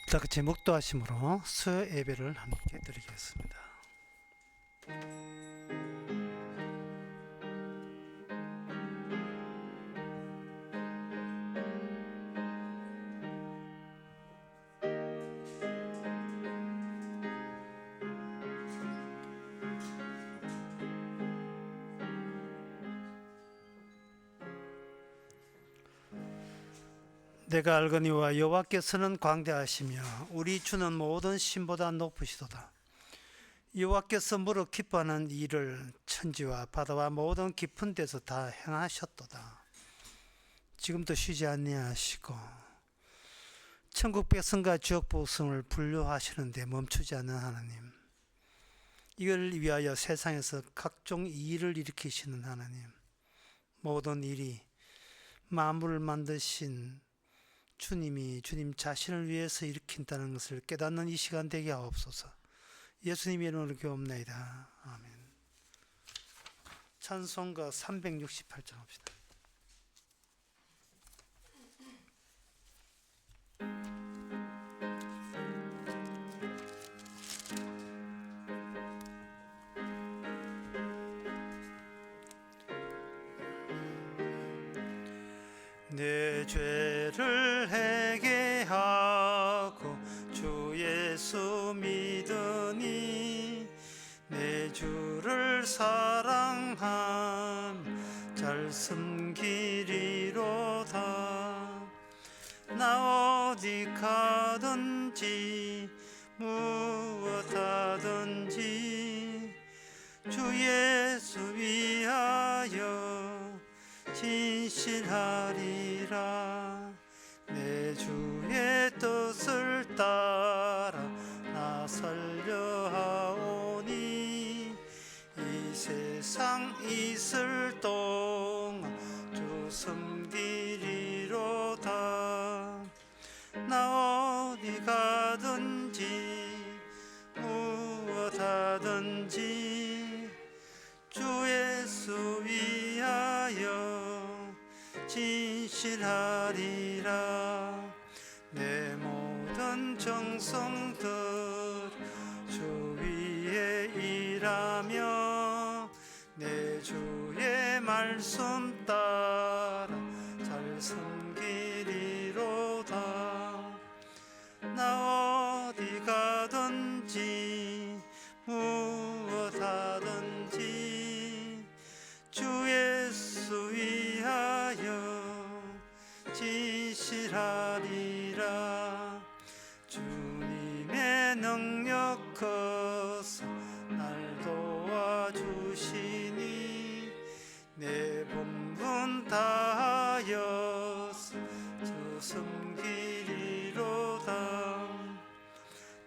다 같이 묵도하심으로 수요 예배를 함께 드리겠습니다. 내가 알거니와 여호와께서는 광대하시며 우리 주는 모든 신보다 높으시도다. 여호와께서 무릇 기뻐하는 일을 천지와 바다와 모든 깊은 데서 다 행하셨도다. 지금도 쉬지 아니하시고 천국 백성과 지옥 백성을 분류하시는데 멈추지 않는 하나님, 이걸 위하여 세상에서 각종 일을 일으키시는 하나님, 모든 일이 만물을 만드신 주님 자신을 위해서 일으킨다는 것을 깨닫는 이 시간 되게 하옵소서. 예수님의 이름으로 기도합나이다. 아멘. 찬송가 368장 합시다. 내 죄를 회개하고 주 예수 믿으니 내 주를 사랑함 잘 섬기리로다. 나 어디 가든지 무엇하든지 주 예수 위하여 진실하리라. 내 주의 뜻을 따라 나 살려하오니 이 세상 있을 동안 주 섬기리로다. 나 어디 가든지 무엇하든지 주 예수 위하여 진실하리라. 내 모든 정성들 주 위에 일하며 내 주의 말씀 따라 잘 섬기리로다. 나 어디 가든지 무엇하든지 주 예수 위하여 진실하리라. 주님의 능력 커서 날 도와주시니 내 본분 다하여서 주 섬기리로다.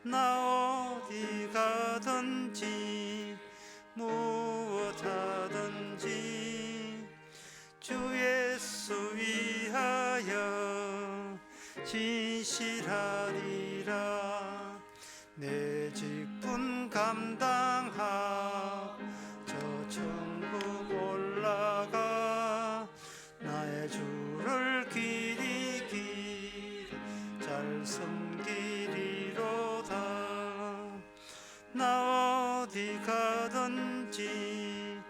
나 어디 가든지 무엇하든지 주 예수 위하여 진실하리라. 내 직분 감당하고 저 천국 올라가 나의 주를 길이 잘 섬기리로다. 나 어디 가든지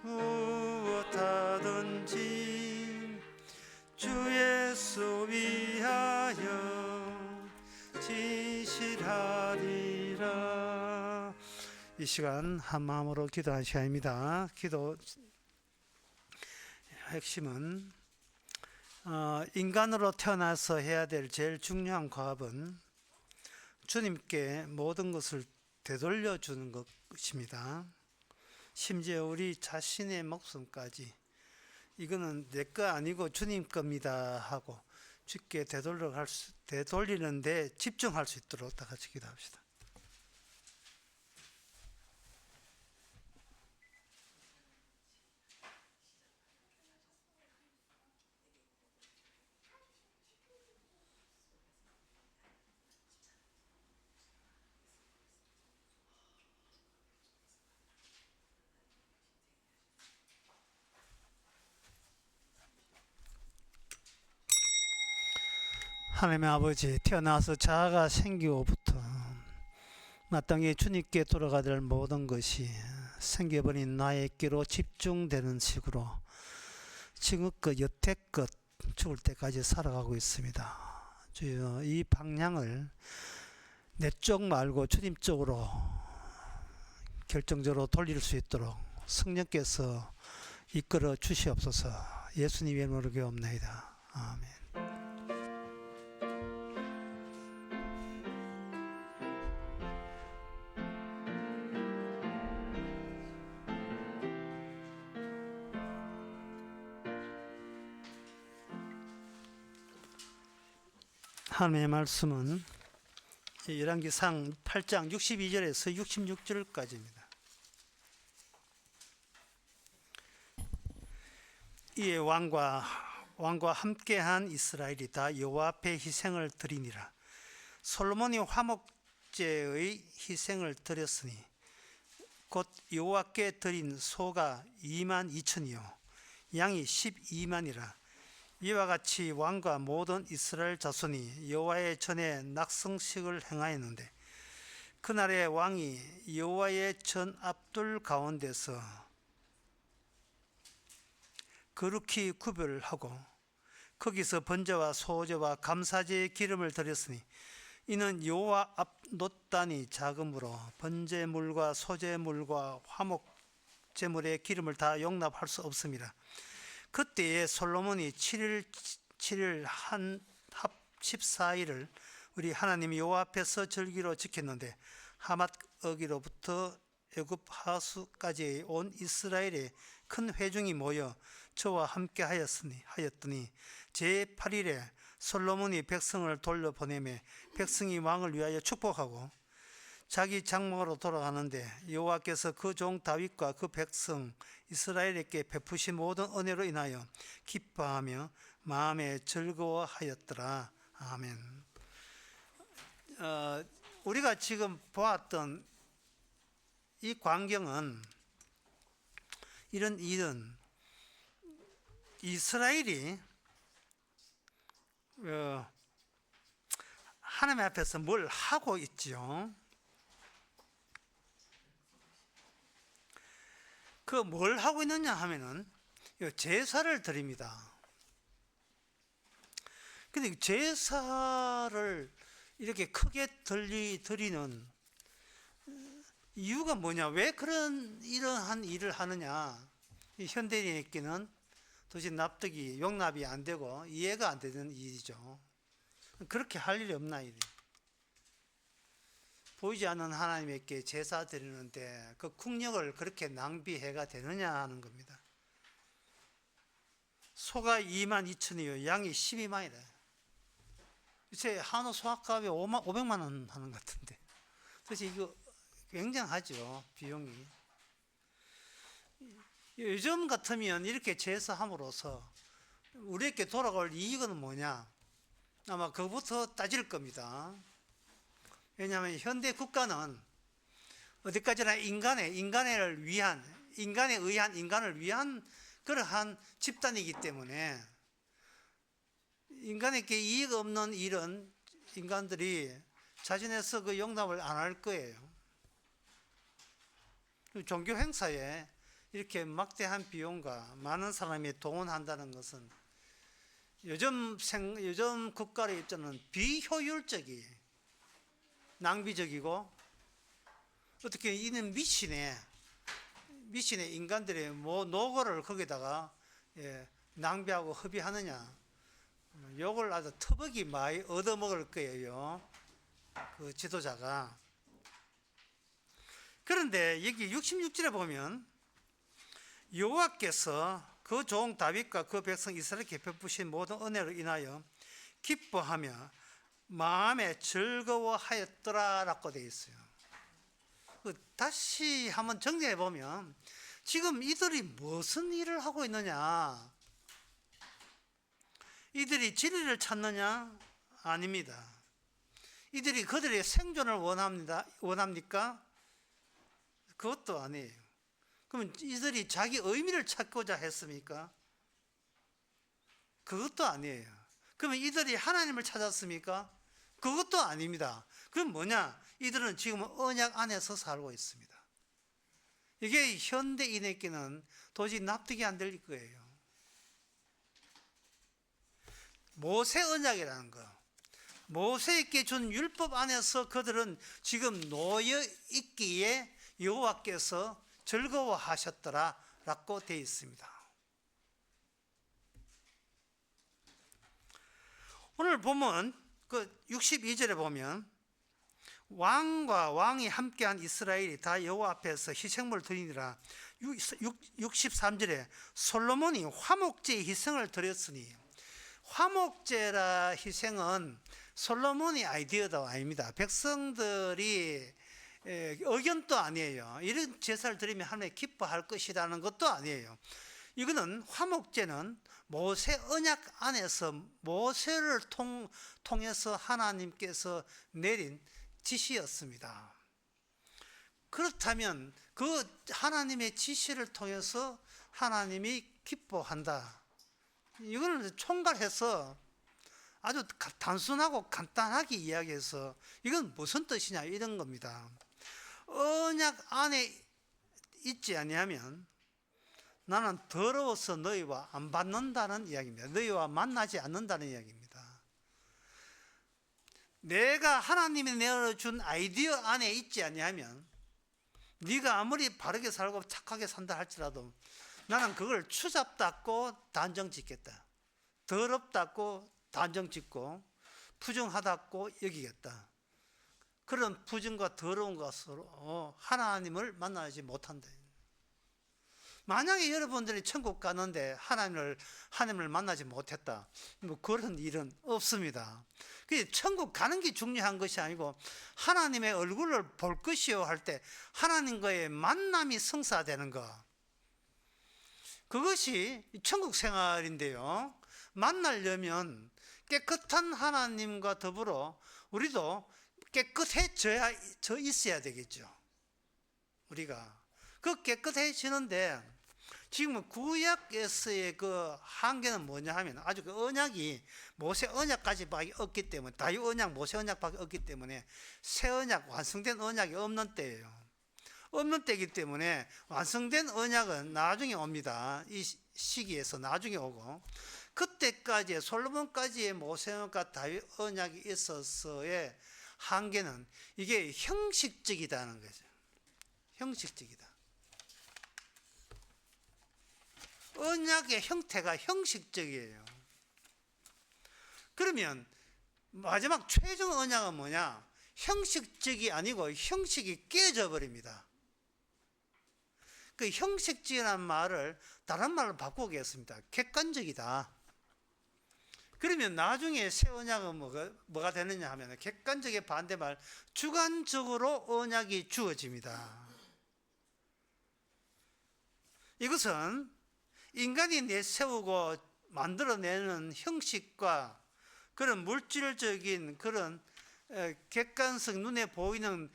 무엇하든지 주 예수 위하여 진실하리라. 이 시간 한 마음으로 기도한 시간입니다. 기도 핵심은 인간으로 태어나서 해야 될 제일 중요한 과업은 주님께 모든 것을 되돌려 주는 것입니다. 심지어 우리 자신의 목숨까지 이거는 내 거 아니고 주님 겁니다 하고 주께 되돌리는데 집중할 수 있도록 다 같이 기도합시다. 하나님의 아버지, 태어나서 자아가 생기고부터 마땅히 주님께 돌아가야 될 모든 것이 생겨버린 나에게로 집중되는 식으로 지금껏 여태껏 죽을 때까지 살아가고 있습니다. 주여, 이 방향을 내 쪽 말고 주님 쪽으로 결정적으로 돌릴 수 있도록 성령께서 이끌어 주시옵소서. 예수님의 이름으로 기도합나이다. 아멘. 하나님의 말씀은 열왕기상 8장 62절에서 66절까지입니다. 이에 왕과 함께한 이스라엘이 다 여호와 앞에 희생을 드리니라. 솔로몬이 화목제의 희생을 드렸으니 곧 여호와께 드린 소가 2만 2천이요 양이 12만이라. 이와 같이 왕과 모든 이스라엘 자손이 여호와의 전에 낙성식을 행하였는데 그날에 왕이 여호와의 전 앞둘 가운데서 거룩히 구별하고 거기서 번제와 소제와 감사제의 기름을 드렸으니 이는 여호와 앞 놋단이 작음으로 번제물과 소제물과 화목제물의 기름을 다 용납할 수 없습니다. 그때에 솔로몬이 7일 합 14일을 우리 하나님 여호와 앞에서 절기로 지켰는데 하맛 어기로부터 애굽 하수까지 온 이스라엘의 큰 회중이 모여 저와 함께 하였더니 제8일에 솔로몬이 백성을 돌려보내매 백성이 왕을 위하여 축복하고 자기 장막으로 돌아가는데 여호와께서 그 종 다윗과 그 백성 이스라엘에게 베푸신 모든 은혜로 인하여 기뻐하며 마음에 즐거워하였더라. 아멘. 우리가 지금 보았던 이 광경은 이런 일은 이스라엘이 하나님 앞에서 뭘 하고 있지요. 그 뭘 하고 있느냐 하면은 제사를 드립니다. 근데 제사를 이렇게 크게 드리는 이유가 뭐냐? 왜 이러한 일을 하느냐? 현대인에게는 도저히 용납이 안 되고 이해가 안 되는 일이죠. 그렇게 할 일이 없나 이래. 보이지 않는 하나님께 제사 드리는데 그 국력을 그렇게 낭비해가 되느냐 하는 겁니다. 소가 2만 2천이요 양이 12만이래. 이제 한우 소학값이 500만 원 하는 것 같은데. 그래서 이거 굉장하죠, 비용이. 요즘 같으면 이렇게 제사함으로써 우리에게 돌아올 이익은 뭐냐? 아마 그거부터 따질 겁니다. 왜냐하면 현대 국가는 어디까지나 인간에 의한 인간을 위한 그러한 집단이기 때문에 인간에게 이익 없는 일은 인간들이 자진해서 그 용납을 안 할 거예요. 종교 행사에 이렇게 막대한 비용과 많은 사람이 동원한다는 것은 요즘 국가의 입장은 비효율적이에요. 낭비적이고 어떻게 이는 미신에 인간들의 노고를 거기다가 낭비하고 허비하느냐. 요걸 아주 터벅이 많이 얻어먹을 거예요, 그 지도자가. 그런데 여기 66절에 보면 여호와께서 그 종 다윗과 그 백성 이스라엘에게 베푸신 모든 은혜로 인하여 기뻐하며 마음에 즐거워하였더라 라고 되어 있어요. 다시 한번 정리해 보면 지금 이들이 무슨 일을 하고 있느냐? 이들이 진리를 찾느냐? 아닙니다. 이들이 그들의 생존을 원합니까? 그것도 아니에요. 그러면 이들이 자기 의미를 찾고자 했습니까? 그것도 아니에요. 그러면 이들이 하나님을 찾았습니까? 그것도 아닙니다. 그럼 뭐냐? 이들은 지금 언약 안에서 살고 있습니다. 이게 현대인에게는 도저히 납득이 안 될 거예요. 모세 언약이라는 거, 모세에게 준 율법 안에서 그들은 지금 놓여 있기에 여호와께서 즐거워하셨더라라고 되어 있습니다. 오늘 보면 그 62절에 보면 왕과 왕이 함께한 이스라엘이 다 여호와 앞에서 희생물을 드리니라. 63절에 솔로몬이 화목제의 희생을 드렸으니, 화목제라 희생은 솔로몬의 아이디어도 아닙니다. 백성들이 의견도 아니에요. 이런 제사를 드리면 하나님 기뻐할 것이라는 것도 아니에요. 이거는 화목제는 모세 언약 안에서 모세를 통해서 하나님께서 내린 지시였습니다. 그렇다면 그 하나님의 지시를 통해서 하나님이 기뻐한다. 이거는 총괄해서 아주 단순하고 간단하게 이야기해서 이건 무슨 뜻이냐 이런 겁니다. 언약 안에 있지 아니하면 나는 더러워서 너희와 안 받는다는 이야기입니다. 너희와 만나지 않는다는 이야기입니다. 내가 하나님이 내어준 아이디어 안에 있지 아니하면 네가 아무리 바르게 살고 착하게 산다 할지라도 나는 그걸 추잡답고 단정짓겠다. 더럽답고 단정짓고 부정하다고 여기겠다. 그런 부정과 더러운 것으로 하나님을 만나지 못한다. 만약에 여러분들이 천국 가는데 하나님을 만나지 못했다, 뭐 그런 일은 없습니다. 천국 가는 게 중요한 것이 아니고 하나님의 얼굴을 볼 것이요 할 때 하나님과의 만남이 성사되는 것, 그것이 천국 생활인데요. 만나려면 깨끗한 하나님과 더불어 우리도 깨끗해져 있어야 되겠죠. 우리가 그 깨끗해지는데 지금 구약에서의 그 한계는 뭐냐 하면 아주 그 언약이 모세 언약까지밖에 없기 때문에, 다윗 언약, 모세 언약밖에 없기 때문에 새 언약, 완성된 언약이 없는 때예요. 없는 때이기 때문에 완성된 언약은 나중에 옵니다. 이 시기에서 나중에 오고, 그때까지 솔로몬까지의 모세 언약과 다윗 언약이 있어서의 한계는 이게 형식적이다는 거죠. 형식적이다. 언약의 형태가 형식적이에요. 그러면 마지막 최종 언약은 뭐냐? 형식적이 아니고 형식이 깨져 버립니다. 그 형식적이라는 말을 다른 말로 바꾸겠습니다. 객관적이다. 그러면 나중에 새 언약은 뭐가 되느냐 하면 객관적의 반대말 주관적으로 언약이 주어집니다. 이것은 인간이 내세우고 만들어내는 형식과 그런 물질적인 그런 객관성, 눈에 보이는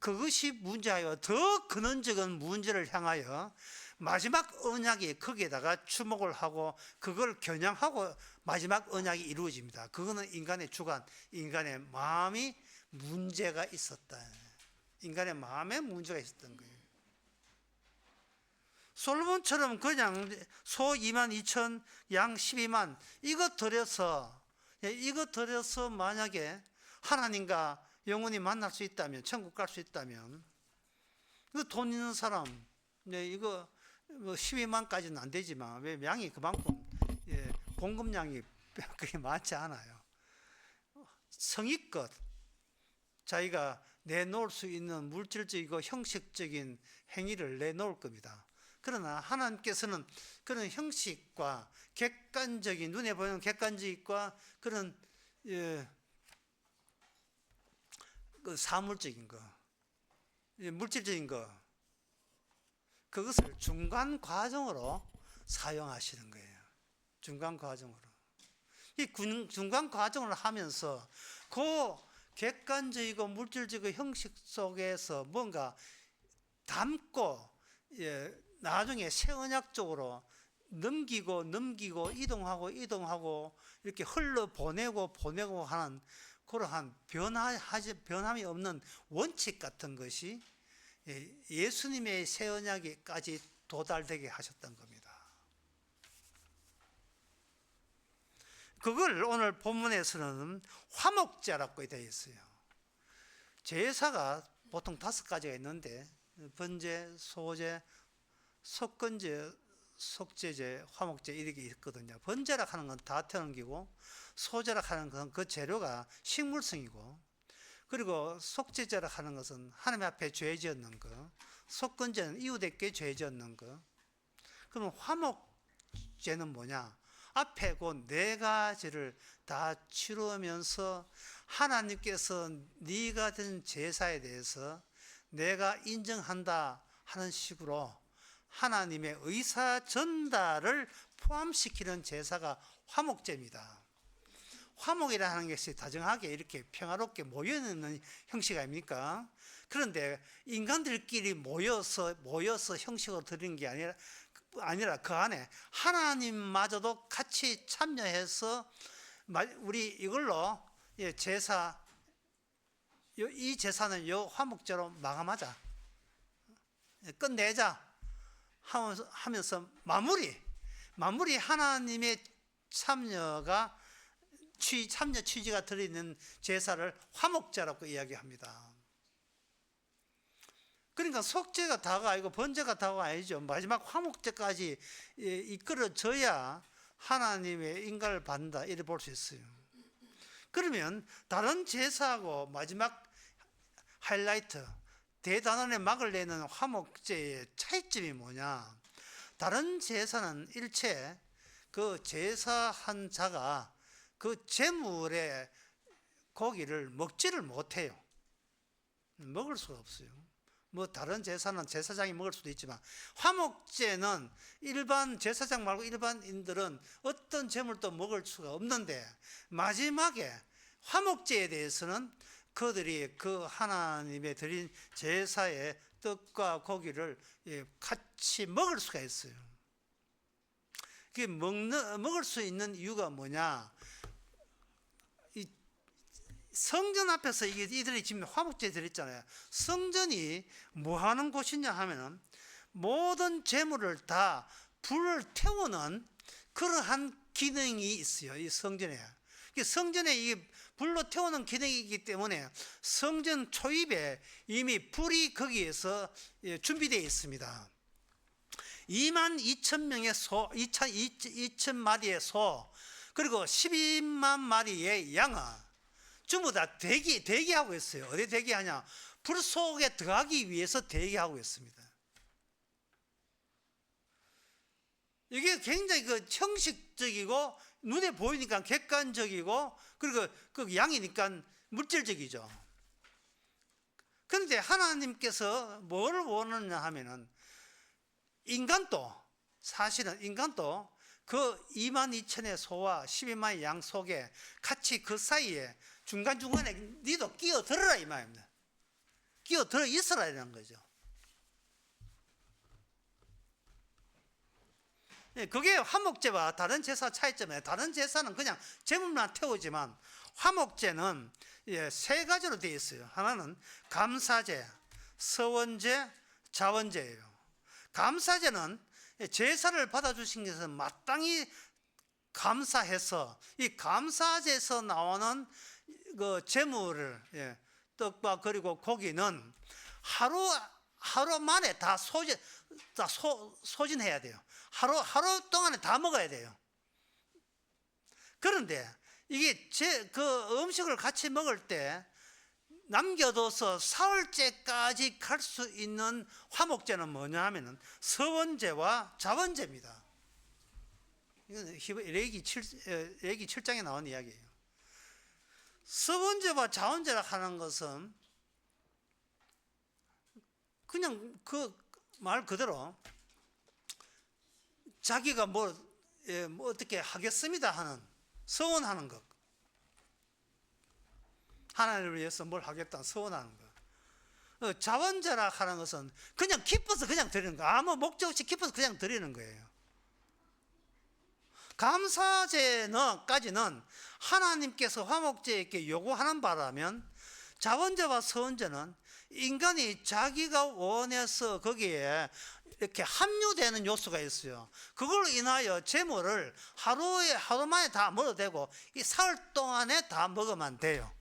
그것이 문제하여 더 근원적인 문제를 향하여 마지막 언약이 거기에다가 주목을 하고 그걸 겨냥하고 마지막 언약이 이루어집니다. 그거는 인간의 주관, 인간의 마음이 문제가 있었다. 인간의 마음에 문제가 있었던 거예요. 솔로몬처럼 그냥 소 2만 2천, 양 12만 이것 들여서 만약에 하나님과 영원히 만날 수 있다면, 천국 갈 수 있다면, 그 돈 있는 사람, 이거 12만까지는 안 되지만, 왜 양이 그만큼, 공급량이 그렇게 많지 않아요. 성의껏 자기가 내놓을 수 있는 물질적이고 형식적인 행위를 내놓을 겁니다. 그러나 하나님께서는 그런 형식과 객관적인, 눈에 보이는 객관적과 그런 그 사물적인 거, 물질적인 거, 그것을 중간 과정으로 사용하시는 거예요. 중간 과정으로. 이 중간 과정을 하면서 그 객관적이고 물질적인 형식 속에서 뭔가 담고 나중에 새 언약적으로 넘기고 이동하고 이렇게 보내고 하는 그러한 변함이 없는 원칙 같은 것이 예수님의 새 언약에까지 도달되게 하셨던 겁니다. 그걸 오늘 본문에서는 화목제라고 되어 있어요. 제사가 보통 5가지가 있는데 번제, 소제, 속건제, 속제제, 화목제 이렇게 있거든요. 번제라 하는 건 다 태우기고 소제라 하는 건 그 재료가 식물성이고, 그리고 속제제라 하는 것은 하나님 앞에 죄 지었는 거, 속건제는 이웃에게 죄 지었는 거. 그럼 화목제는 뭐냐? 앞에 그 4가지를 다 치루면서 하나님께서 네가 된 제사에 대해서 내가 인정한다 하는 식으로 하나님의 의사 전달을 포함시키는 제사가 화목제입니다. 화목이라는 것이 다정하게 이렇게 평화롭게 모여있는 형식 아닙니까? 그런데 인간들끼리 모여서 형식으로 드리는 게 아니라 그 안에 하나님마저도 같이 참여해서 우리 이걸로 제사, 이 제사는 요 화목제로 마감하자, 끝내자 하면서 마무리 하나님의 참여 취지가 들어있는 제사를 화목제라고 이야기합니다. 그러니까 속죄가 다가 아니고 번제가 다가 아니죠. 마지막 화목제까지 이끌어져야 하나님의 인가를 받는다, 이렇게 볼 수 있어요. 그러면 다른 제사하고 마지막 하이라이트, 대단원의 막을 내는 화목제의 차이점이 뭐냐? 다른 제사는 일체 그 제사한 자가 그 제물의 고기를 먹지를 못해요. 먹을 수가 없어요. 뭐 다른 제사는 제사장이 먹을 수도 있지만, 화목제는 일반 제사장 말고 일반인들은 어떤 제물도 먹을 수가 없는데, 마지막에 화목제에 대해서는 그들이 그 하나님의 드린 제사의 떡과 고기를 같이 먹을 수가 있어요. 그게 먹을 수 있는 이유가 뭐냐? 성전 앞에서 이들이 지금 화목제 드렸잖아요. 성전이 뭐 하는 곳이냐 하면은 모든 제물을 다 불을 태우는 그러한 기능이 있어요. 이 성전에. 성전에 이 불로 태우는 기능이기 때문에 성전 초입에 이미 불이 거기에서 준비되어 있습니다. 22,000명의 소, 2,000마리의 소, 그리고 12만 마리의 양은 전부 다 대기하고 있어요. 어디 대기하냐? 불 속에 들어가기 위해서 대기하고 있습니다. 이게 굉장히 그 형식적이고 눈에 보이니까 객관적이고, 그리고 그 양이니까 물질적이죠. 그런데 하나님께서 뭘 원하느냐 하면은 사실은 인간도 그 22,000의 소와 12만의 양 속에 같이 그 사이에 중간중간에 니도 끼어들어라 이 말입니다. 끼어들어 있어라 이라는 거죠. 그게 화목제와 다른 제사 차이점이에요. 다른 제사는 그냥 제물만 태우지만 화목제는 3가지로 되어 있어요. 하나는 감사제, 서원제, 자원제예요. 감사제는 제사를 받아주신 것은 마땅히 감사해서 이 감사제에서 나오는 그 제물을, 떡과 그리고 고기는 하루 만에 다 소진해야 돼요. 하루 동안에 다 먹어야 돼요. 그런데 이게 그 음식을 같이 먹을 때 남겨둬서 사흘째까지 갈 수 있는 화목제는 뭐냐 하면은 서원제와 자원제입니다. 이건 레위기 7장에 나온 이야기예요. 서원제와 자원제라 하는 것은 그냥 그 말 그대로 자기가 뭐 어떻게 하겠습니다 하는 서원하는 것, 하나님을 위해서 뭘 하겠다 서원하는 것. 자원제라 하는 것은 그냥 기뻐서 그냥 드리는 거, 아무 목적 없이 기뻐서 그냥 드리는 거예요. 감사제까지는 하나님께서 화목제에게 요구하는 바라면, 자원제와 서원제는 인간이 자기가 원해서 거기에 이렇게 합류되는 요소가 있어요. 그걸로 인하여 제물을 하루 만에 다 먹어도 되고, 이 사흘 동안에 다 먹으면 돼요.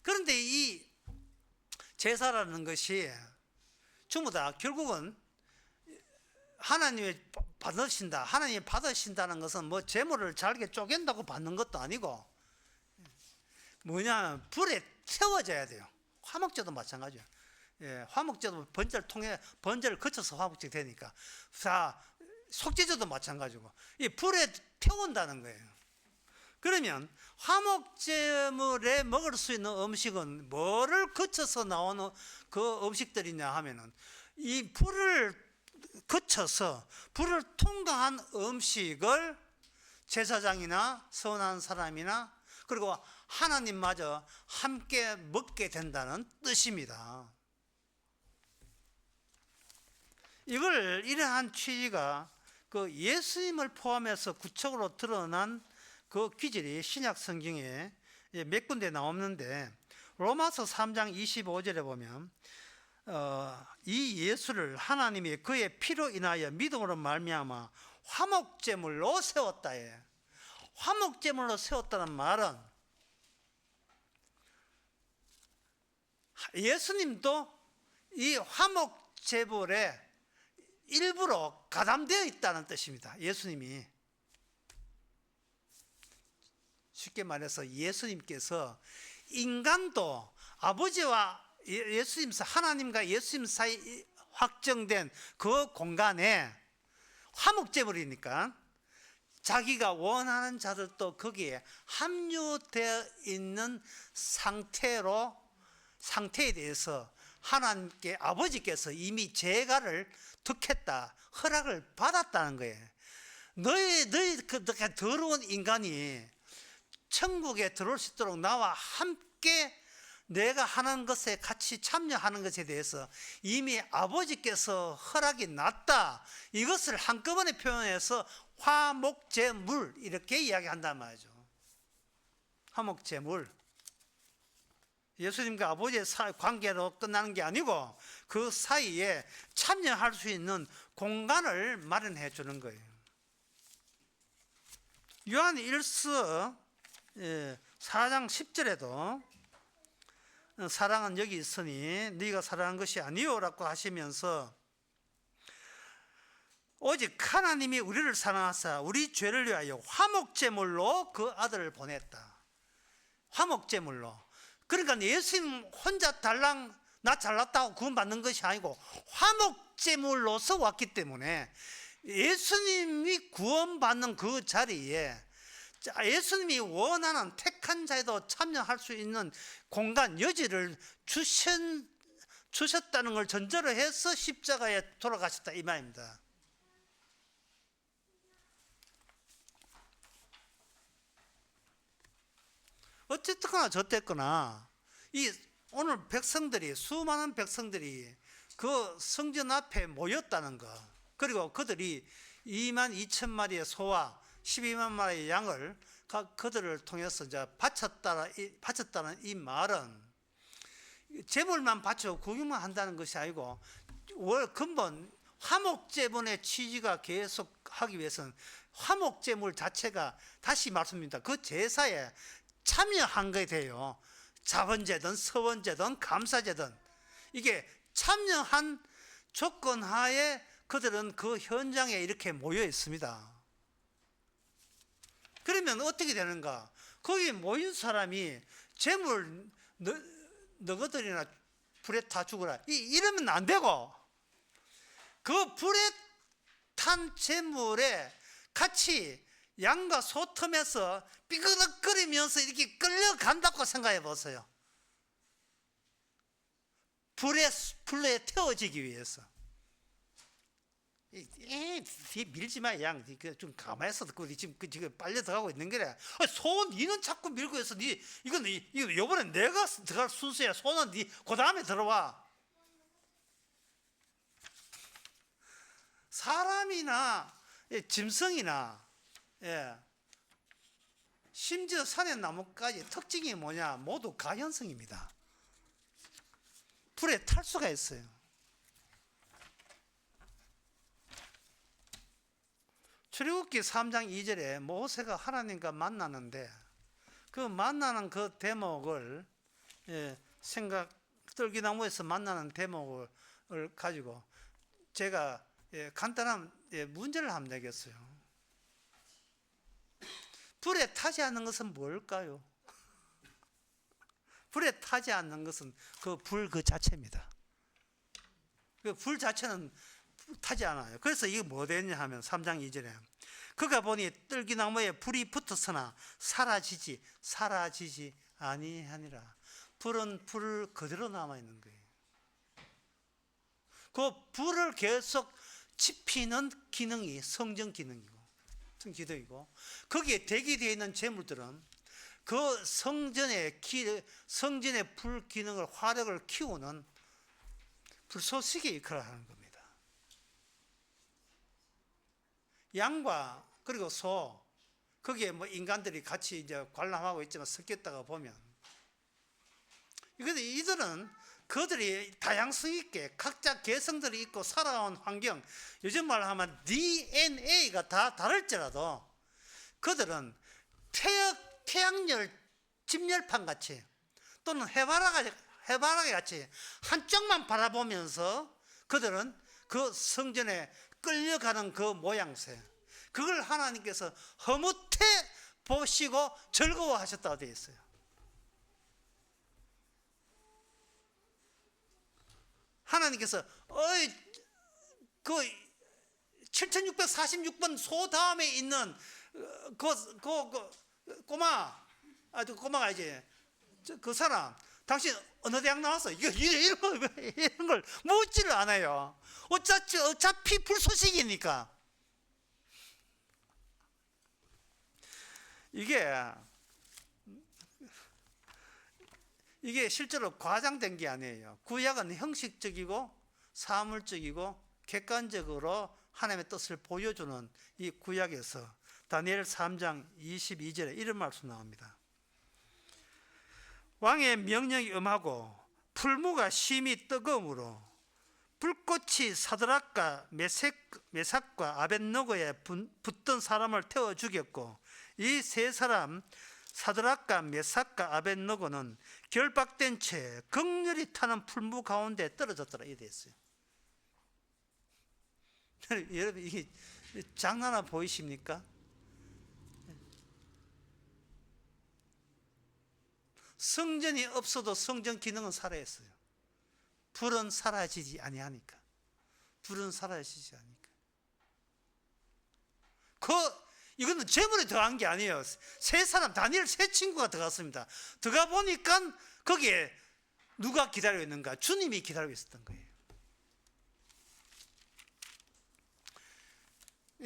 그런데 이 제사라는 것이 전부 다 결국은 하나님이 받으신다는 것은 뭐 제물을 잘게 쪼갠다고 받는 것도 아니고, 뭐냐, 불에 태워져야 돼요. 화목제도 마찬가지예요. 화목제도 번제를 거쳐서 화목제 되니까. 속죄제도 마찬가지고, 이 불에 태운다는 거예요. 그러면 화목제물에 먹을 수 있는 음식은 뭐를 거쳐서 나오는 그 음식들이냐 하면은, 이 불을 거쳐서 불을 통과한 음식을 제사장이나 서원하는 사람이나 그리고 하나님마저 함께 먹게 된다는 뜻입니다. 이러한 취지가 그 예수님을 포함해서 구체적으로 드러난 그 기질이 신약 성경에 몇 군데 나오는데, 로마서 3장 25절에 보면 이 예수를 하나님이 그의 피로 인하여 믿음으로 말미암아 화목제물로 세웠다. 화목제물로 세웠다는 말은 예수님도 이 화목제물에 일부러 가담되어 있다는 뜻입니다. 예수님이, 쉽게 말해서 예수님께서 인간도 아버지와 예수님, 하나님과 예수님 사이 확정된 그 공간에 화목제물이니까 자기가 원하는 자들도 거기에 합류되어 있는 상태에 대해서 하나님께, 아버지께서 이미 제가를 득했다, 허락을 받았다는 거예요. 너희 그 더러운 인간이 천국에 들어올 수 있도록 나와 함께 내가 하는 것에 같이 참여하는 것에 대해서 이미 아버지께서 허락이 났다. 이것을 한꺼번에 표현해서 화목제물 이렇게 이야기한단 말이죠. 화목제물. 예수님과 아버지의 관계로 끝나는 게 아니고 그 사이에 참여할 수 있는 공간을 마련해 주는 거예요. 요한 1서 4장 10절에도 사랑은 여기 있으니 네가 사랑한 것이 아니오라고 하시면서, 오직 하나님이 우리를 사랑하사 우리 죄를 위하여 화목제물로 그 아들을 보냈다. 화목제물로. 그러니까 예수님 혼자 달랑 나 잘났다고 구원받는 것이 아니고 화목제물로서 왔기 때문에 예수님이 구원받는 그 자리에 예수님이 원하는 택한 자에도 참여할 수 있는 공간, 여지를 주셨다는 걸 전제로 해서 십자가에 돌아가셨다 이 말입니다. 어쨌거나 저쨌거나 이 오늘 백성들이, 수많은 백성들이 그 성전 앞에 모였다는 것, 그리고 그들이 2만 2천 마리의 소와 12만 마리의 양을 그들을 통해서 이제 바쳤다는 이 말은 제물만 바쳐 구경만 한다는 것이 아니고 근본 화목제물의 취지가 계속 하기 위해서는 화목제물 자체가, 다시 말씀드립니다, 그 제사에 참여한 것이 돼요. 자번제든 서번제든 감사제든 이게 참여한 조건 하에 그들은 그 현장에 이렇게 모여 있습니다. 그러면 어떻게 되는가? 거기 모인 사람이 재물 너희들이나 불에 타 죽어라 이러면 안 되고, 그 불에 탄 재물에 같이 양과 소 틈에서 삐그덕거리면서 이렇게 끌려간다고 생각해 보세요. 불에 태워지기 위해서. 뒤에 밀지 마, 양. 좀 가만히 있어. 지금 빨려 들어가고 있는 거래. 니는 자꾸 밀고 해서 이거 요번에 내가 들어갈 순서야. 소는 그 다음에 들어와. 사람이나 짐승이나 심지어 산의 나무까지 특징이 뭐냐? 모두 가연성입니다. 불에 탈 수가 있어요. 출애굽기 3장 2절에 모세가 하나님과 만나는데 그 만나는 그 대목을 뜰기나무에서 만나는 대목을 가지고 제가 간단한 문제를 한번 내겠어요. 불에 타지 않는 것은 뭘까요? 불에 타지 않는 것은 그 불 그 자체입니다. 그 불 자체는 타지 않아요. 그래서 이게 뭐 되냐 하면 3장 2절에 그가 보니 뜰기나무에 불이 붙었으나 사라지지 아니하니라. 불은 불 그대로 남아있는 거예요. 그 불을 계속 지피는 기능이 성전 기능이고 거기에 대기되어 있는 재물들은 그 성전의 불 기능을 화력을 키우는 불쏘시개 역할을 하는 겁니다. 양과 그리고 소 거기에 뭐 인간들이 같이 이제 관람하고 있지만 섞였다가 보면 이들은 그들이 다양성 있게 각자 개성들이 있고 살아온 환경, 요즘 말로 하면 DNA가 다 다를지라도 그들은 태양열 집열판 같이 또는 해바라기 같이 한쪽만 바라보면서 그들은 그 성전에 끌려가는 그 모양새, 그걸 하나님께서 허무태 보시고 즐거워하셨다고 되어 있어요. 하나님께서 그 7646번 소 다음에 있는 꼬마가 이제 그 사람, 당신 어느 대학 나왔어? 이런 걸 묻지를 않아요. 어차피 불소식이니까. 이게 실제로 과장된 게 아니에요. 구약은 형식적이고 사물적이고 객관적으로 하나님의 뜻을 보여주는 이 구약에서 다니엘 3장 22절에 이런 말씀 나옵니다. 왕의 명령이 엄하고 풀무가 심히 뜨거움으로 불꽃이 사드락과 메삭과 아벳노고에 붙던 사람을 태워 죽였고 이 세 사람 사드락과 메삭과 아벳노고는 결박된 채 극렬히 타는 풀무 가운데 떨어졌더라 이래 있어요. 여러분 이게 장난아 보이십니까? 성전이 없어도 성전 기능은 살아있어요. 불은 사라지지 아니하니까. 이거는 재물이 더한 게 아니에요. 세 사람, 다니엘 세 친구가 들어갔습니다. 들어가 보니까 거기에 누가 기다리고 있는가? 주님이 기다리고 있었던 거예요.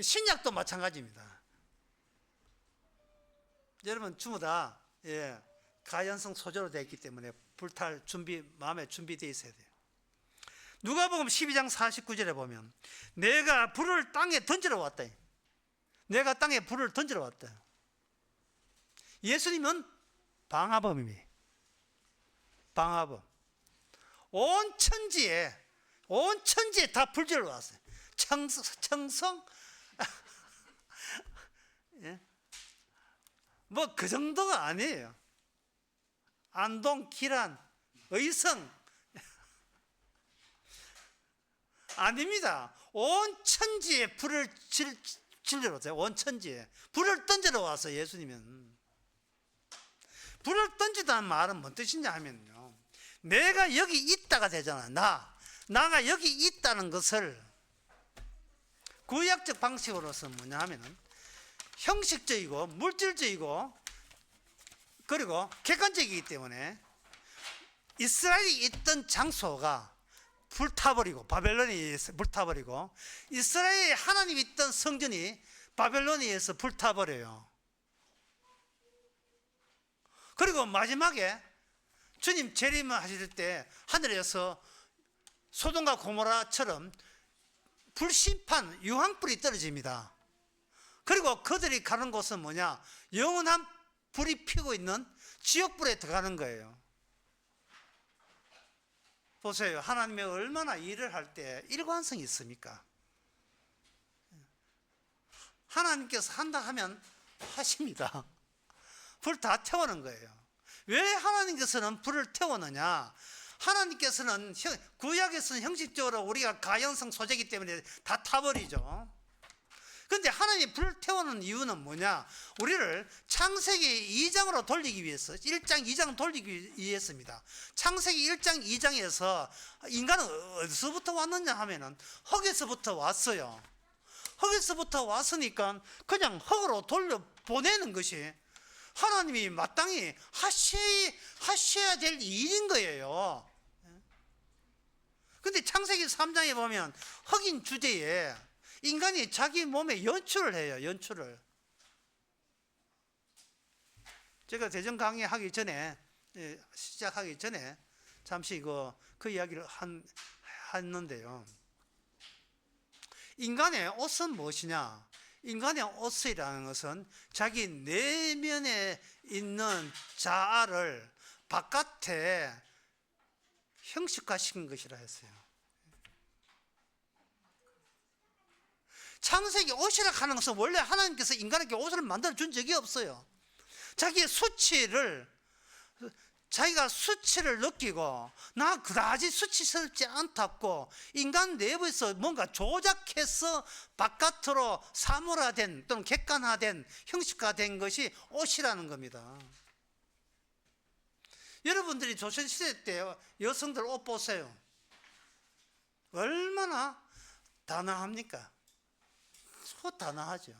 신약도 마찬가지입니다. 여러분 전부 다 가연성 소재로 되어 있기 때문에 불탈 마음에 준비되어 있어야 돼요. 누가복음 12장 49절에 보면 내가 불을 땅에 던지러 왔다. 내가 땅에 불을 던지러 왔다. 예수님은 방화범입니다. 방화범. 온 천지에 다 불질러 왔어요. 청성 뭐 그 정도가 아니에요. 안동, 기란, 의성 아닙니다. 온 천지에 불을 질러 왔어요. 온 천지에 불을 던지러 와서 예수님은 불을 던지다는 말은 뭔 뜻이냐 하면요, 내가 여기 있다가 되잖아. 나가 여기 있다는 것을 구약적 방식으로서 뭐냐 하면은 형식적이고 물질적이고 그리고 객관적이기 때문에 이스라엘이 있던 장소가 불타버리고 바벨론이 불타버리고 이스라엘에 하나님이 있던 성전이 바벨론에 의해서 불타버려요. 그리고 마지막에 주님 재림하실 때 하늘에서 소돔과 고모라처럼 불심판 유황불이 떨어집니다. 그리고 그들이 가는 곳은 뭐냐? 영원한 불이 피고 있는 지옥불에 들어가는 거예요. 보세요. 하나님이 얼마나 일을 할 때 일관성이 있습니까? 하나님께서 한다 하면 하십니다. 불 다 태우는 거예요. 왜 하나님께서는 불을 태우느냐? 하나님께서는 구약에서는 형식적으로 우리가 가연성 소재이기 때문에 다 타버리죠. 그런데 하나님이 불을 태우는 이유는 뭐냐? 우리를 창세기 2장으로 돌리기 위해서, 1장, 2장 돌리기 위해서입니다. 창세기 1장, 2장에서 인간은 어디서부터 왔느냐 하면은 흙에서부터 왔어요. 흙에서부터 왔으니까 그냥 흙으로 돌려보내는 것이 하나님이 마땅히 하셔야 될 일인 거예요. 근데 창세기 3장에 보면 흑인 주제에 인간이 자기 몸에 연출을 해요. 연출을. 제가 대전 강의하기 전에, 시작하기 전에 잠시 그 이야기를 했는데요. 인간의 옷은 무엇이냐? 인간의 옷이라는 것은 자기 내면에 있는 자아를 바깥에 형식화시킨 것이라 했어요. 창세기 옷이라 하는 것은 원래 하나님께서 인간에게 옷을 만들어 준 적이 없어요. 자기가 수치를 느끼고 나 그다지 수치스럽지 않다고 인간 내부에서 뭔가 조작해서 바깥으로 사물화된 또는 객관화된 형식화된 것이 옷이라는 겁니다. 여러분들이 조선시대 때 여성들 옷 보세요. 얼마나 단아합니까? 소 단아하죠.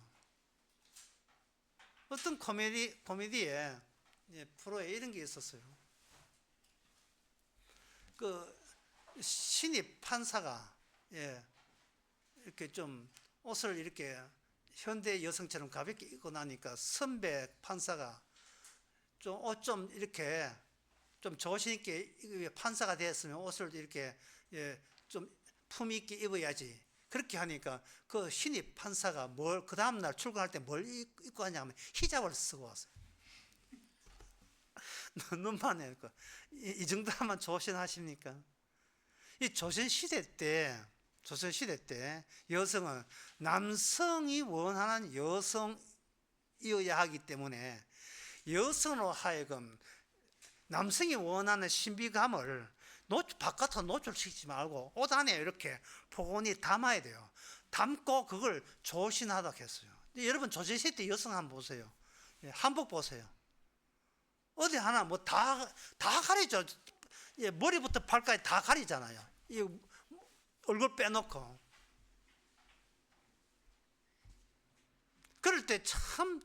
어떤 코미디에 프로에 이런 게 있었어요. 그 신입 판사가 이렇게 좀 옷을 이렇게 현대 여성처럼 가볍게 입고 나니까 선배 판사가 좀 옷 좀 이렇게 좀 조신 있게 판사가 되었으면 옷을 이렇게 좀 품 있게 입어야지. 그렇게 하니까 그 신입 판사가 그 다음날 출근할 때 뭘 입고 하냐면 히잡을 쓰고 왔어요. 눈만 해요. 이 정도 하면 조신하십니까? 이 조선시대 때 여성은 남성이 원하는 여성이어야 하기 때문에 여성으로 하여금 남성이 원하는 신비감을 바깥으로 노출시키지 말고 옷 안에 이렇게 포근히 담아야 돼요. 담고 그걸 조신하다고 했어요. 여러분 조선시대 때 여성 한번 보세요. 한복 보세요. 어디 하나 뭐 다 가리죠. 머리부터 발까지 다 가리잖아요. 얼굴 빼놓고. 그럴 때 참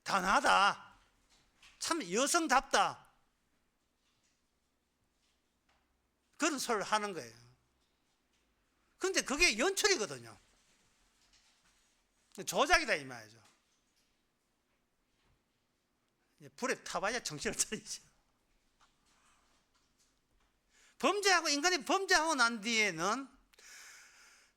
단아하다. 참 여성답다. 그런 소리를 하는 거예요. 그런데 그게 연출이거든요. 조작이다 이 말이죠. 불에 타봐야 정신을 차리죠. 인간이 범죄하고 난 뒤에는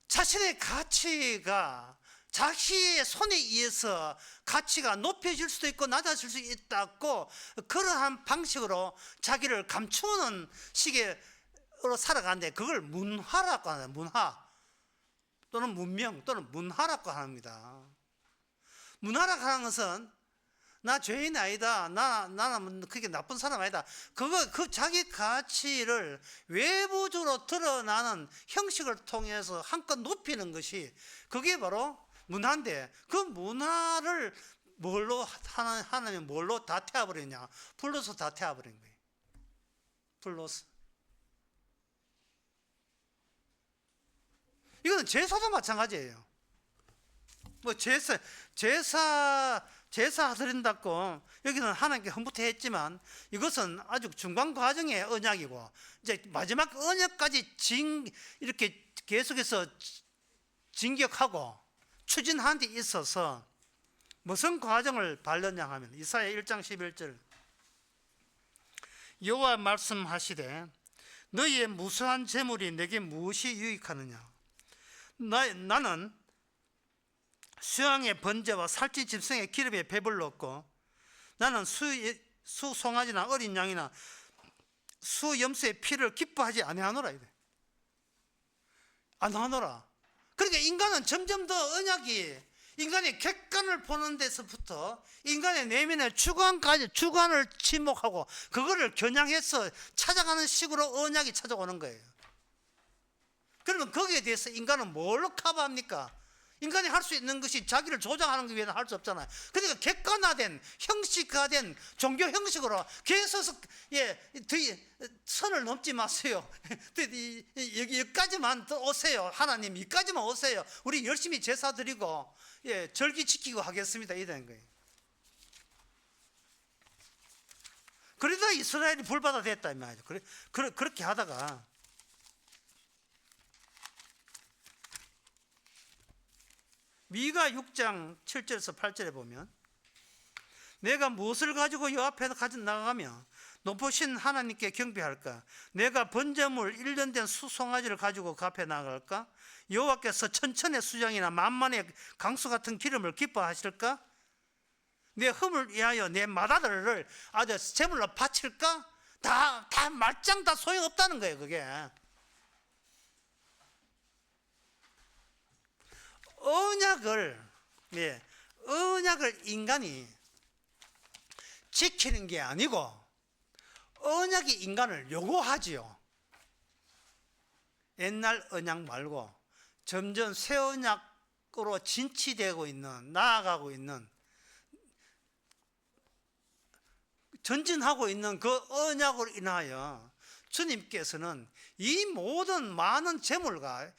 자신의 가치가 자기의 손에 의해서 가치가 높여질 수도 있고 낮아질 수 있다고 그러한 방식으로 자기를 감추는 식으로 살아가는데 그걸 문화라고 하는 문화 또는 문명 또는 문화라고 합니다. 문화라고 하는 것은 나 죄인 아니다. 나는 그게 나쁜 사람 아니다. 그 자기 가치를 외부적으로 드러나는 형식을 통해서 한껏 높이는 것이 그게 바로 문화인데 그 문화를 하나님 뭘로 다 태워버렸냐? 불로서 다 태워버린 거예요. 불로서. 이거는 제사도 마찬가지예요. 뭐 제사 드린다고 여기는 하나님께 헌부터 했지만 이것은 아주 중간 과정의 언약이고 이제 마지막 언약까지 이렇게 계속해서 진격하고 추진하는 데 있어서 무슨 과정을 밟느냐 하면 이사야 1장 11절 여호와 말씀하시되 너희의 무수한 재물이 내게 무엇이 유익하느냐 나는 수양의 번제와 살찐 짐승의 기름에 배불렀고 나는 수 송아지나 어린 양이나 수 염소의 피를 기뻐하지 아니하노라 이래. 아니하노라. 그러니까 인간은 점점 더 언약이 인간의 객관을 보는 데서부터 인간의 내면의 주관을 침묵하고 그거를 겨냥해서 찾아가는 식으로 언약이 찾아오는 거예요. 그러면 거기에 대해서 인간은 뭘로 커버합니까? 인간이 할 수 있는 것이 자기를 조장하는 것 외에는 할 수 없잖아요. 그러니까 객관화된 형식화된 종교 형식으로 계속 선을 넘지 마세요. 여기까지만 오세요. 하나님 여기까지만 오세요. 우리 열심히 제사 드리고 절기 지키고 하겠습니다. 이런 거예요. 그러다 이스라엘이 불바다 됐다 이 말이죠. 그렇게 하다가 미가 6장 7절에서 8절에 보면 내가 무엇을 가지고 여 앞에 나가며 높으신 하나님께 경배할까? 내가 번제물 1년 된 수송아지를 가지고 그 앞에 나갈까? 여호와께서 천천의 수장이나 만만의 강수 같은 기름을 기뻐하실까? 내 흠을 위하여 내 맏아들을 아주 제물로 바칠까? 다 말짱 다 소용없다는 거예요. 그게 언약을 인간이 지키는 게 아니고 언약이 인간을 요구하지요. 옛날 언약 말고 점점 새 언약으로 진치되고 있는, 나아가고 있는, 전진하고 있는 그 언약으로 인하여 주님께서는 이 모든 많은 재물과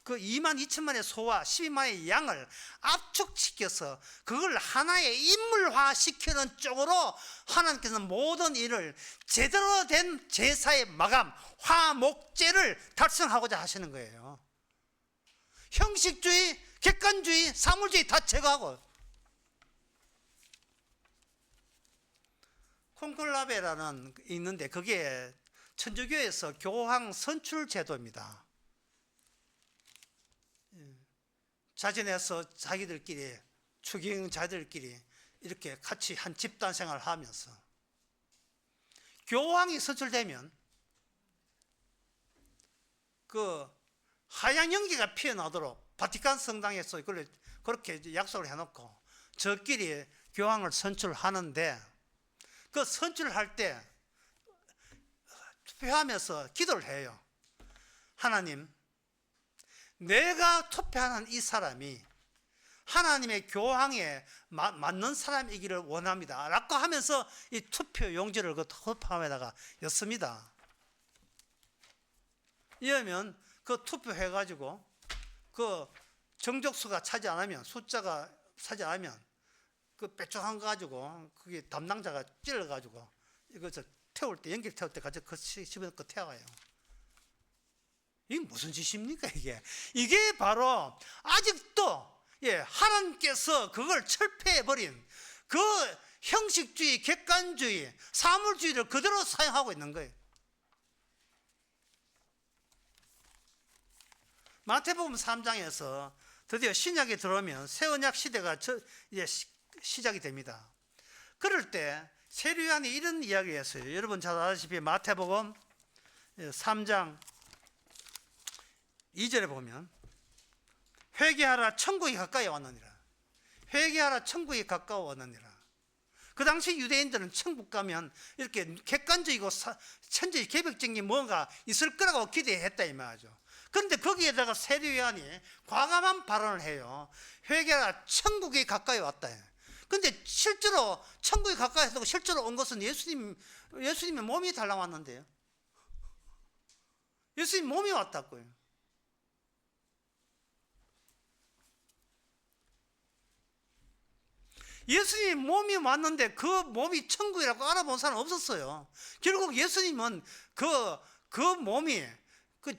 그 22,000마리의 소와 12만의 양을 압축시켜서 그걸 하나의 인물화 시키는 쪽으로 하나님께서는 모든 일을 제대로 된 제사의 마감, 화목제를 달성하고자 하시는 거예요. 형식주의, 객관주의, 사물주의 다 제거하고. 콘클라베라는 있는데 그게 천주교에서 교황 선출 제도입니다. 자진해서 자기들끼리 추경자들끼리 이렇게 같이 한 집단 생활을 하면서 교황이 선출되면 그 하얀 연기가 피어나도록 바티칸 성당에서 그렇게 약속을 해놓고 저끼리 교황을 선출하는데 그 선출할 때 투표하면서 기도를 해요. 하나님, 내가 투표하는 이 사람이 하나님의 교황에 맞는 사람이기를 원합니다 라고 하면서 이 투표 용지를 그 투표함에다가 였습니다. 이러면 그 투표해가지고 그 정족수가 차지 않으면, 숫자가 차지 않으면 그 빼쪽한 거 가지고 그게 담당자가 찔러가지고 이거 태울 때, 연기를 태울 때 같이 그 집어넣고 태워가요. 이게 무슨 짓입니까 이게? 이게 바로 아직도 하나님께서 그걸 철폐해버린 그 형식주의, 객관주의, 사물주의를 그대로 사용하고 있는 거예요. 마태복음 3장에서 드디어 신약이 들어오면 새 언약 시대가 이제 시작이 됩니다. 그럴 때 세례요한이 이런 이야기를 했어요. 여러분 잘 아시다시피 마태복음 3장 2절에 보면 회개하라 천국이 가까이 왔느니라. 회개하라 천국이 가까웠느니라. 그 당시 유대인들은 천국 가면 이렇게 객관적이고 천지 계획적인 뭔가 있을 거라고 기대했다 이 말이죠. 그런데 거기에다가 세례요한이 과감한 발언을 해요. 회개하라 천국이 가까이 왔다. 근데 실제로 천국이 가까이 왔다고 실제로 온 것은 예수님의 몸이 달라왔는데요. 예수님 몸이 왔다고요. 예수님 몸이 왔는데 그 몸이 천국이라고 알아본 사람 없었어요. 결국 예수님은 그 몸이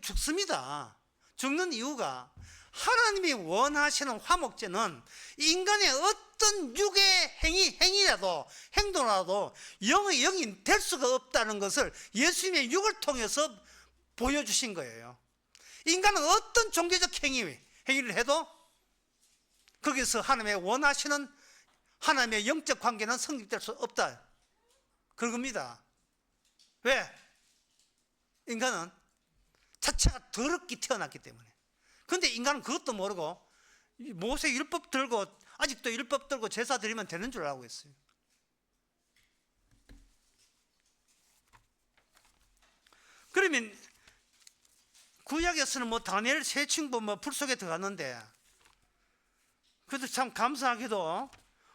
죽습니다. 죽는 이유가 하나님이 원하시는 화목제는 인간의 어떤 육의 행위라도 행동이라도 영이 될 수가 없다는 것을 예수님의 육을 통해서 보여주신 거예요. 인간은 어떤 종교적 행위를 해도 거기서 하나님의 원하시는 하나님의 영적 관계는 성립될 수 없다. 그겁니다. 왜? 인간은 자체가 더럽게 태어났기 때문에. 그런데 인간은 그것도 모르고 모세 율법 들고 아직도 율법 들고 제사 드리면 되는 줄 알고 있어요. 그러면 구약에서는 뭐 다니엘 세 친구 뭐 불 속에 들어갔는데, 그래도 참 감사하게도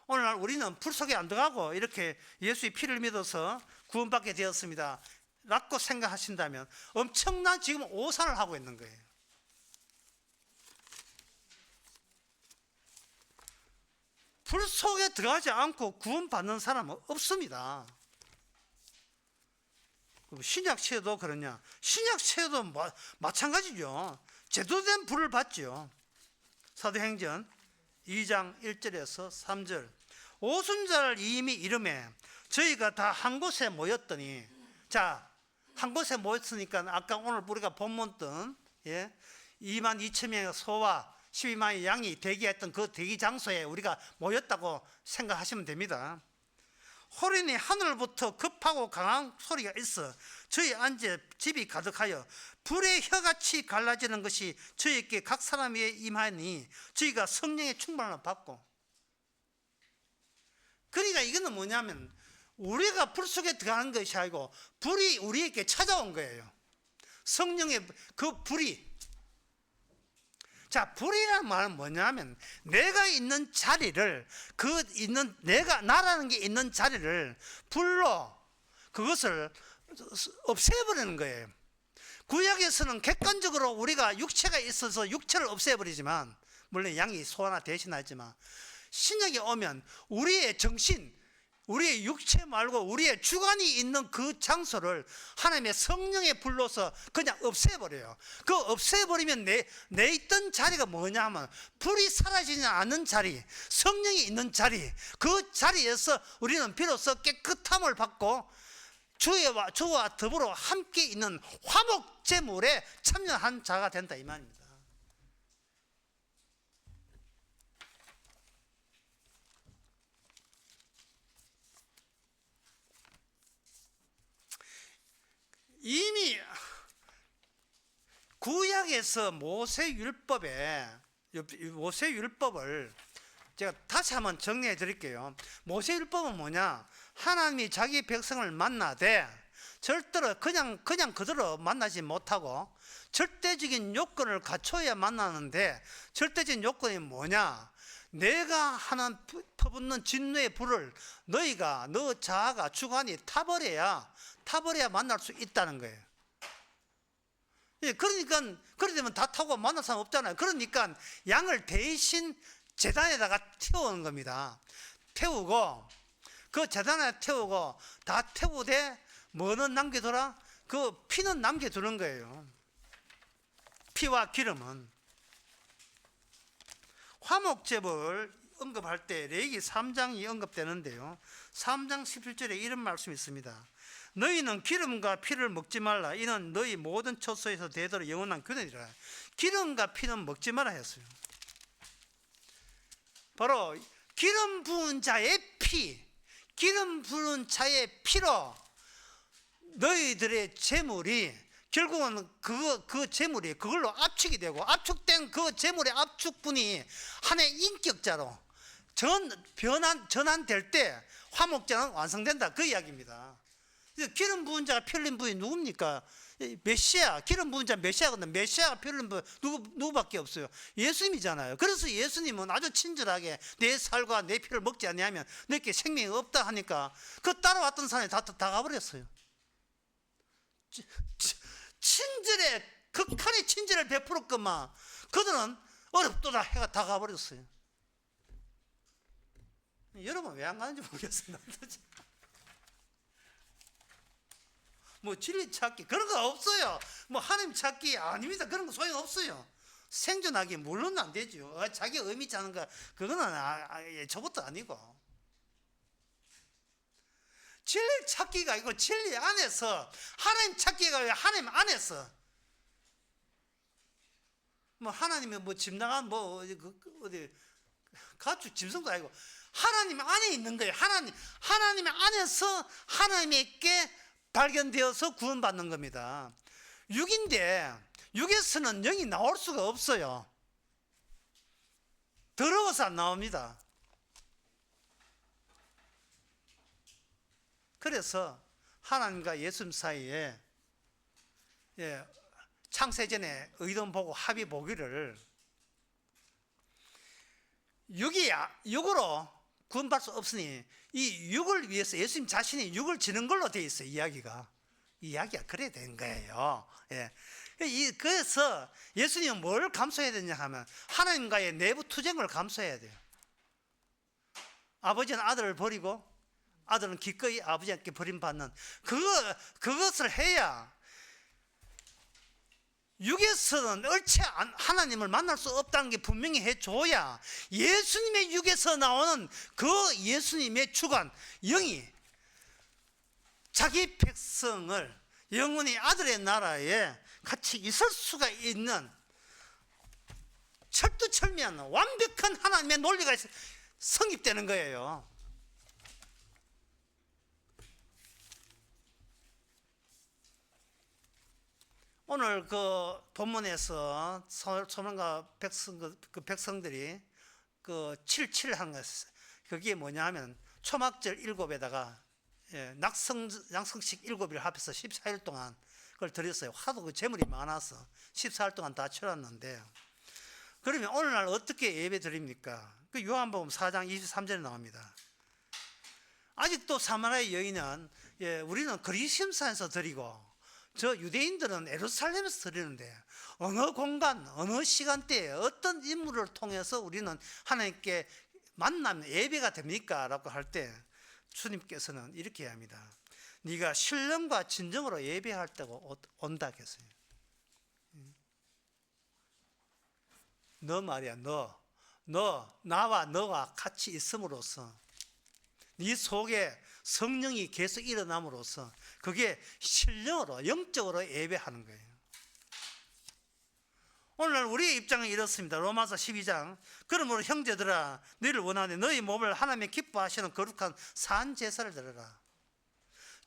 오늘날 우리는 불 속에 안 들어가고 이렇게 예수의 피를 믿어서 구원받게 되었습니다 라고 생각하신다면 엄청난 지금 오산을 하고 있는 거예요. 불 속에 들어가지 않고 구원받는 사람은 없습니다. 신약 시대도 그러냐? 신약 시대도 마찬가지죠. 제도된 불을 받죠. 사도행전 2장 1절에서 3절. 오순절 이미 이름에 저희가 다 한 곳에 모였더니, 자, 한 곳에 모였으니까 아까 오늘 우리가 본문 뜬 2만 2천 명의 소와 12만의 양이 대기했던 그 대기 장소에 우리가 모였다고 생각하시면 됩니다. 호련히 하늘부터 급하고 강한 소리가 있어 저희 안에 집이 가득하여 불의 혀같이 갈라지는 것이 저희에게 각 사람 위에 임하니 저희가 성령의 충만을 받고. 그러니까 이거는 뭐냐면 우리가 불 속에 들어가는 것이 아니고 불이 우리에게 찾아온 거예요. 성령의 그 불이. 자, 불이라는 말은 뭐냐면 내가 있는 자리를, 나라는 게 있는 자리를 불로 그것을 없애버리는 거예요. 구약에서는 객관적으로 우리가 육체가 있어서 육체를 없애버리지만, 물론 양이 소 하나 대신하지만, 신약에 오면 우리의 정신, 우리의 육체 말고 우리의 주관이 있는 그 장소를 하나님의 성령의 불로서 그냥 없애버려요. 그 없애버리면 내 있던 자리가 뭐냐 하면 불이 사라지지 않는 자리, 성령이 있는 자리, 그 자리에서 우리는 비로소 깨끗함을 받고 주와 더불어 함께 있는 화목제물에 참여한 자가 된다 이 말입니다. 이미 구약에서 모세율법을 제가 다시 한번 정리해 드릴게요. 모세율법은 뭐냐? 하나님이 자기 백성을 만나되 절대로 그냥 그대로 만나지 못하고 절대적인 요건을 갖춰야 만나는데, 절대적인 요건이 뭐냐? 내가 하는 퍼붓는 진노의 불을 너 자아가 주관이 타버려야 만날 수 있다는 거예요. 그러니까 그래 되면 다 타고 만날 사람 없잖아요. 그러니까 양을 대신 제단에다가 태우는 겁니다. 태우고 그 제단에 태우고 다 태우되 뭐는 남겨둬라? 그 피는 남겨두는 거예요. 피와 기름은. 화목제물 언급할 때 레위기 3장이 언급되는데요, 3장 17절에 이런 말씀이 있습니다. 너희는 기름과 피를 먹지 말라. 이는 너희 모든 처소에서 대대로 영원한 규례니라. 기름과 피는 먹지 말라 했어요. 바로 기름 부은 자의 피, 기름 부은 자의 피로 너희들의 재물이 결국은 그 재물이 그걸로 압축이 되고, 압축된 그 재물의 압축분이 하나의 인격자로 전환될 때 화목제는 완성된다, 그 이야기입니다. 기름 부은 자가 피 흘린 분이 누굽니까? 메시아. 기름 부은 자 메시아거든요. 메시아가 피 흘린 분 누구밖에 없어요? 예수님이잖아요. 그래서 예수님은 아주 친절하게 내 살과 내 피를 먹지 않냐면 너에게 생명이 없다 하니까 그 따라왔던 사람이 다 가버렸어요. 극한의 친절을 베풀었건만 그들은 어렵도다 해가 다 가버렸어요. 여러분 왜 안 가는지 모르겠어요. 뭐 진리 찾기 그런 거 없어요. 뭐 하나님 찾기 아닙니다. 그런 거 소용 없어요. 생존하기 물론 안 되죠. 자기 의미 찾는 거 그거는 저것도 아니고, 진리 찾기가 이거 진리 안에서, 하나님 찾기가 하나님 안에서. 뭐 하나님이 뭐 집 나간 뭐 어디 가축 짐승도 아니고 하나님 안에 있는 거예요. 하나님 안에서 하나님께 발견되어서 구원받는 겁니다. 육인데 육에서는 영이 나올 수가 없어요. 더러워서 안 나옵니다. 그래서 하나님과 예수님 사이에 창세전에 의돈 보고 합의 보기를 육으로 구원받을 수 없으니 이 육을 위해서 예수님 자신이 육을 지는 걸로 되어 있어요. 이야기가 그래야 되는 거예요. 그래서 예수님은 뭘 감수해야 되냐 하면 하나님과의 내부 투쟁을 감수해야 돼요. 아버지는 아들을 버리고 아들은 기꺼이 아버지께 버림받는 그것을 해야 육에서는 얼체 하나님을 만날 수 없다는 게 분명히 해줘야 예수님의 육에서 나오는 그 예수님의 주관 영이 자기 백성을 영원히 아들의 나라에 같이 있을 수가 있는 철두철미한 완벽한 하나님의 논리가 성립되는 거예요. 오늘 그 본문에서 소망과 백성들이 그 77한 것, 그게 뭐냐 하면 초막절 7에다가 양성식 7일 합해서 14일 동안 그걸 드렸어요. 하도 그 재물이 많아서 14일 동안 다 치렀는데, 그러면 오늘날 어떻게 예배 드립니까? 그 요한복음 4장 23절에 나옵니다. 아직도 사마리아 여인은 우리는 그리심산에서 드리고 저 유대인들은 예루살렘에서 드리는데 어느 공간 어느 시간대에 어떤 인물을 통해서 우리는 하나님께 만나면 예배가 됩니까? 라고 할 때 주님께서는 이렇게 합니다. 네가 신령과 진정으로 예배할 때가 온다 했어요. 너 말이야, 너 나와 너가 같이 있음으로써 네 속에 성령이 계속 일어남으로써 그게 신령으로 영적으로 예배하는 거예요. 오늘날 우리의 입장은 이렇습니다. 로마서 12장 그러므로 형제들아 너희를 원하되 너희 몸을 하나님의 기뻐하시는 거룩한 산 제사를 드려라.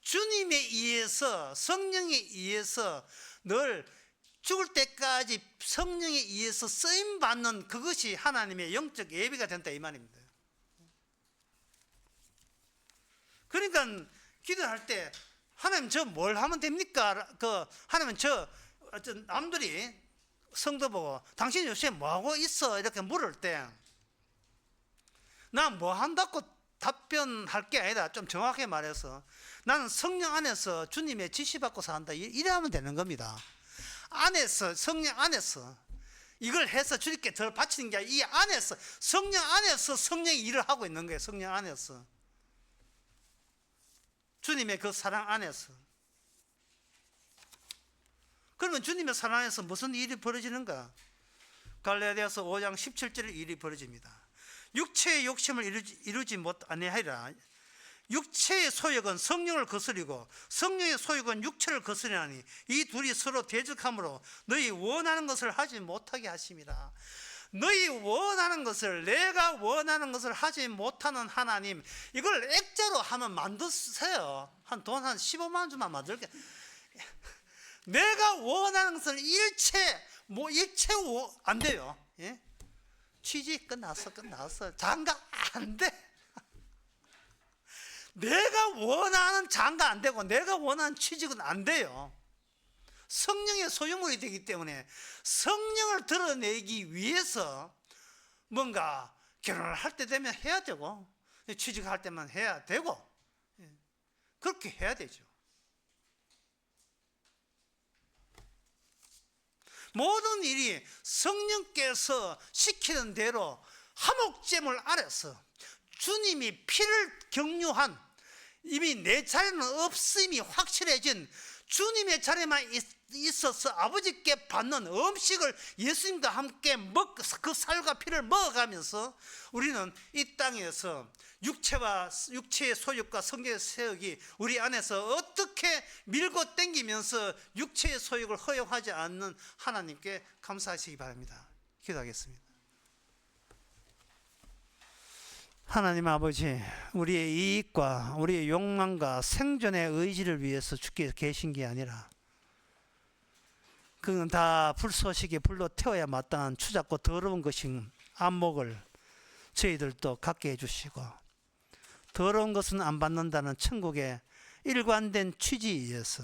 주님에 의해서 성령에 의해서 늘 죽을 때까지 성령에 의해서 쓰임받는 그것이 하나님의 영적 예배가 된다 이 말입니다. 그러니까 기도할 때 하나님 저 뭘 하면 됩니까? 하나님 저 남들이 성도 보고 당신 요새 뭐하고 있어? 이렇게 물을 때 나 뭐 한다고 답변할 게 아니라 좀 정확하게 말해서 나는 성령 안에서 주님의 지시받고 산다 이래하면 되는 겁니다. 안에서 성령 안에서 이걸 해서 주님께 더 바치는 게 아니라 이 안에서 성령 안에서 성령이 일을 하고 있는 거예요. 성령 안에서 주님의 그 사랑 안에서. 그러면 주님의 사랑 안에서 무슨 일이 벌어지는가? 갈라디아서 5장 17절에 일이 벌어집니다. 육체의 욕심을 이루지 아니하리라. 육체의 소욕은 성령을 거스리고 성령의 소욕은 육체를 거스리나니 이 둘이 서로 대적하므로 너희 원하는 것을 하지 못하게 하심이라. 너희 원하는 것을 내가 원하는 것을 하지 못하는 하나님 이걸 액자로 하면 만드세요. 돈 한 15만 원 주만 만들게. 내가 원하는 것을 일체 안 돼요. 예? 취직 끝났어. 장가 안 돼. 내가 원하는 장가 안 되고 내가 원하는 취직은 안 돼요. 성령의 소유물이 되기 때문에 성령을 드러내기 위해서 뭔가 결혼을 할 때 되면 해야 되고 취직할 때만 해야 되고 그렇게 해야 되죠. 모든 일이 성령께서 시키는 대로 화목제물 아래서 주님이 피를 경유한 이미 내 자리는 없음이 확실해진 주님의 자리만 있어서 아버지께 받는 음식을 예수님과 함께 그 살과 피를 먹어가면서 우리는 이 땅에서 육체의 소욕과 성경의 세력이 우리 안에서 어떻게 밀고 당기면서 육체의 소욕을 허용하지 않는 하나님께 감사하시기 바랍니다. 기도하겠습니다. 하나님 아버지, 우리의 이익과 우리의 욕망과 생존의 의지를 위해서 주께서 계신 게 아니라 그건 다 불쏘시개 불로 태워야 마땅한 추잡고 더러운 것인 안목을 저희들도 갖게 해주시고, 더러운 것은 안 받는다는 천국의 일관된 취지에 의해서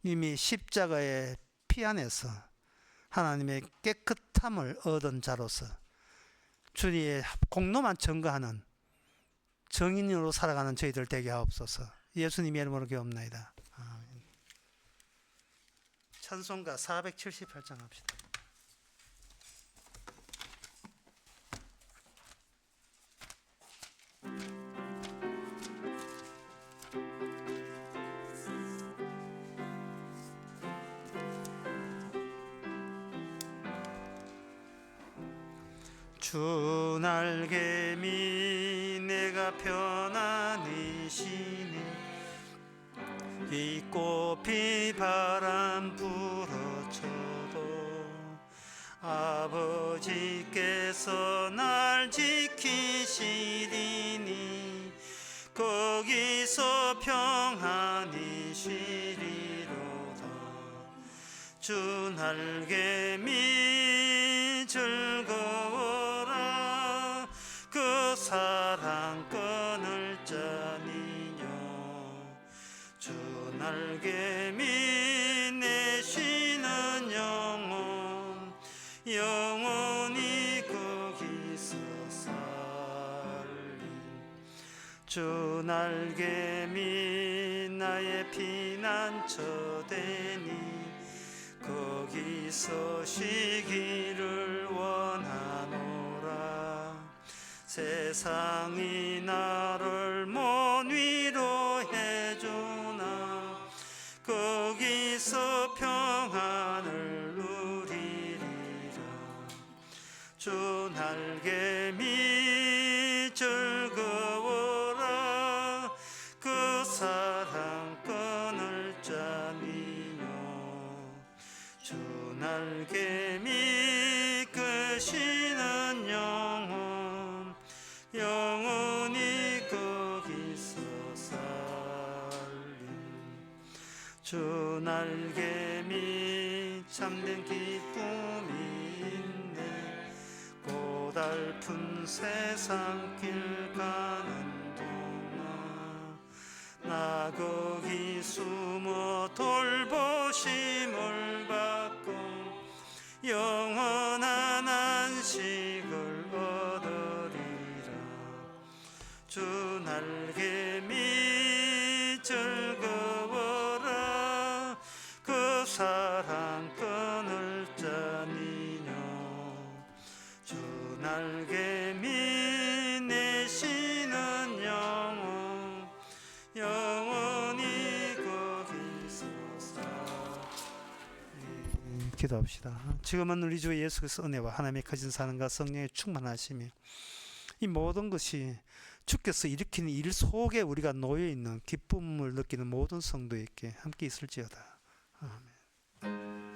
이미 십자가의 피 안에서 하나님의 깨끗함을 얻은 자로서 주님의 공로만 증거하는 정인으로 살아가는 저희들 되게 하옵소서. 예수님의 이름으로 기도합나이다. 아멘. 찬송가 478장 합시다. 주 날개미 내가 편안히 쉬니 이 꽃비 바람 불어쳐도 아버지께서 날 지키시리니 거기서 평안히 쉬리로다. 주 날개미 즐거워라 그 사랑 끊을 자니요. 주 날개미 내 쉬는 영혼 영원히 거기서 살리. 주 날개미 나의 피난처 되니 거기서 쉬기를 원하노라. 세상이 나를 못 위로해주나 거기서 평안을 누리리라. 주 날개미 즐거워라 그 사랑 끊을 자니요. 주 날개미 그 쉬는 영혼 영원히 거기서 살림. 주 날개미 참된 기쁨이 있네. 고달픈 세상 길 가는 동안 나 거기 숨어 돌보심을 받고 영원한 안식을 얻으리라. 주 날개미 즐거워라 그 사랑 끊을 자니요. 주 날개미 내 쉬는 영혼 영원히 거기서 살리. 기도합시다. 지금은 우리 주 예수 그리스도 은혜와 하나님의 거진 사랑과 성령의 충만하심이 이 모든 것이 주께서 일으키는 일 속에 우리가 놓여 있는 기쁨을 느끼는 모든 성도에게 함께 있을지어다. 아멘.